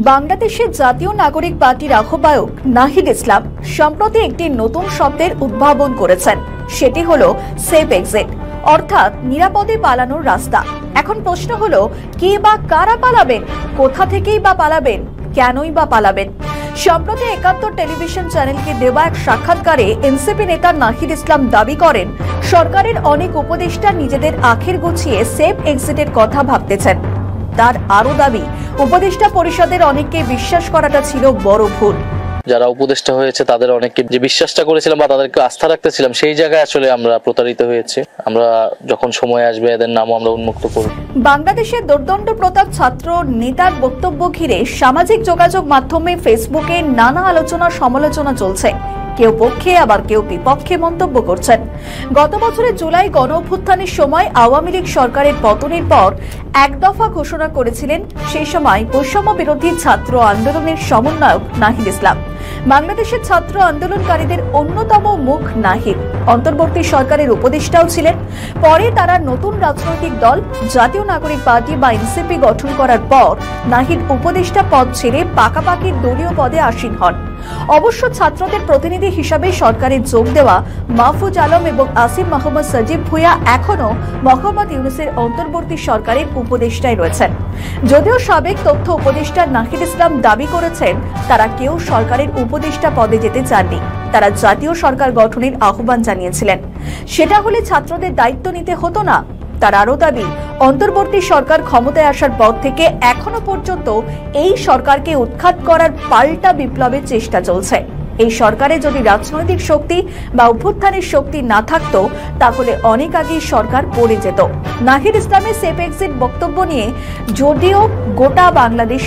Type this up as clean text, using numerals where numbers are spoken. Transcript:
বাংলাদেশের জাতীয় নাগরিক পার্টির আহ্বায়ক নাহিদ ইসলাম সম্প্রতি একটি নতুন শব্দের উদ্ভাবন করেছেন। সেটি হলো সেফ এক্সিট, অর্থাৎ নিরাপদে পালানোর রাস্তা। এখন প্রশ্ন হলো, কে বা কারা পালাবেন, কোথা থেকেই বা পালাবেন, কেনই বা পালাবেন? সম্প্রতি ৭১ টেলিভিশন চ্যানেলকে দেওয়া এক সাক্ষাৎকারে এনসিপি নেতা নাহিদ ইসলাম দাবি করেন, সরকারের অনেক উপদেষ্টা নিজেদের আখের গুছিয়ে সেফ এক্সিটের কথা ভাবতেছেন। তার আরো দাবি, উপদেষ্টা পরিষদের অনেককে বিশ্বাস করাটা ছিল বড় ভুল। যারা উপদেষ্টা হয়েছে তাদের অনেককে যে বিশ্বাসটা করেছিলাম বা তাদেরকে আস্থা রাখতেছিলাম, সেই জায়গায় আসলে আমরা প্রতারিত হয়েছে। আমরা যখন সময় আসবে এদের নামও আমরা উন্মুক্ত করব। বাংলাদেশের দুর্দণ্ড প্রতাপ ছাত্র নেতার বক্তব্য ঘিরে সামাজিক যোগাযোগ মাধ্যমে ফেসবুকে নানা আলোচনা সমালোচনা চলছে। কেউ পক্ষে আবার কেউ বিপক্ষে মন্তব্য করছেন। গত বছরের জুলাই গণ অভ্যুত্থানের সময় আওয়ামী লীগ সরকারের পতনের পর এক দফা ঘোষণা করেছিলেন সেই সময় বৈষম্য বিরোধী ছাত্র আন্দোলনের সমন্বয়ক নাহিদ ইসলাম। বাংলাদেশের ছাত্র আন্দোলনকারীদের অন্যতম মুখ নাহিদ অন্তর্বর্তী সরকারের উপদেষ্টাও ছিলেন। পরে তারা নতুন রাজনৈতিক দল জাতীয় নাগরিক পার্টি বা এনসিপি গঠন করার পর নাহিদ উপদেষ্টা পদ ছেড়ে পাকাপাকি দলীয় পদে আসীন হন। অবশ্য ছাত্রদের প্রতিনিধি হিসাবে সরকারে যোগ দেওয়া মাহফুজ আলম এবং আসিফ মোহাম্মদ সজীব ভুঁইয়া এখনো মোহাম্মদ ইউনূসের অন্তর্বর্তী সরকারের উপদেষ্টায় রয়েছেন। যদিও সাবেক তথ্য উপদেষ্টা নাহিদ ইসলাম দাবি করেছেন, তারা কেউ সরকারের উপদেষ্টা পদে যেতে চাননি। তারা জাতীয় সরকার গঠনের আহ্বান জানিয়েছিলেন। সেটা হলে ছাত্রদের দায়িত্ব নিতে হতো না। তার আরো দাবি, অন্তর্বর্তী সরকার ক্ষমতায় আসার পর থেকে এখনো পর্যন্ত এই সরকারকে উৎখাত করার পাল্টা বিপ্লবের চেষ্টা চলছে। এই সরকারে যদি রাজনৈতিক শক্তি বা অভ্যুত্থানের শক্তি না থাকতো, তাহলে অনেক আগেই সরকার পড়ে যেত। নাহিদ ইসলামের সেফ এক্সিট বক্তব্য নিয়ে যদিও গোটা বাংলাদেশ